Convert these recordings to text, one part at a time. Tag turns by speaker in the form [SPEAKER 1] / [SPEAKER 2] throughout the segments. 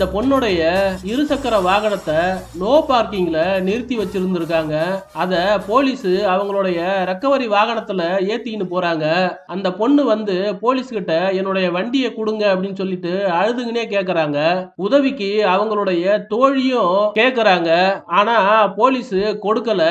[SPEAKER 1] இந்த பொண்ணுடைய இருசக்கர வாகனத்தை நோ பார்க்கிங்ல நிறுத்தி வச்சிருந்திருக்காங்க. அத போலீஸ் அவங்களுடைய ரெக்கவரி வாகனத்துல ஏத்திக்கின்னு போறாங்க. அந்த பொண்ணு வந்து போலீஸ் கிட்ட என்னுடைய வண்டியை கொடுங்க அப்படின்னு சொல்லிட்டு அழுதுங்கன்னே கேக்குறாங்க. உதவிக்கு அவங்களுடைய தோழியும் கேக்குறாங்க. ஆனா போலீஸ் கொடுக்கல.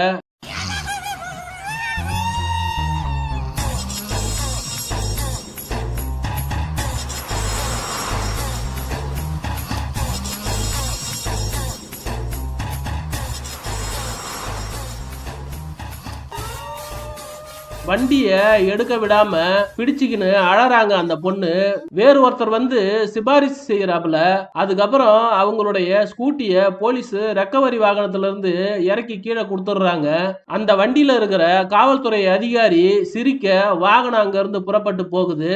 [SPEAKER 1] வண்டிய எடுக்க விடாம பிடிச்சுக்கின்னு அழறாங்க அந்த பொண்ணு. வேறு ஒருத்தர் வந்து சிபாரிசு செய்யறாப்புல. அதுக்கப்புறம் அவங்களுடைய ஸ்கூட்டிய போலீஸ் ரெக்கவரி வாகனத்துல இருந்து இறக்கி கீழே கொடுத்துடுறாங்க. அந்த வண்டியில இருக்கிற காவல்துறை அதிகாரி சிரிக்க வாகனம் அங்க இருந்து புறப்பட்டு போகுது.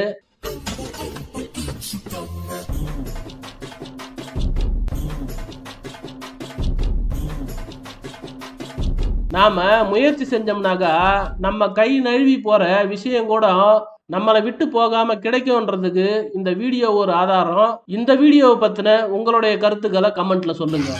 [SPEAKER 1] நாம முயற்சி செஞ்சோம்னாக்கா நம்ம கை நழுவி போற விஷயம் கூட நம்மளை விட்டு போகாம கிடைக்கும்ன்றதுக்கு இந்த வீடியோ ஒரு ஆதாரம். இந்த வீடியோவை பத்தின உங்களுடைய கருத்துக்களை கமெண்ட்ல சொல்லுங்க.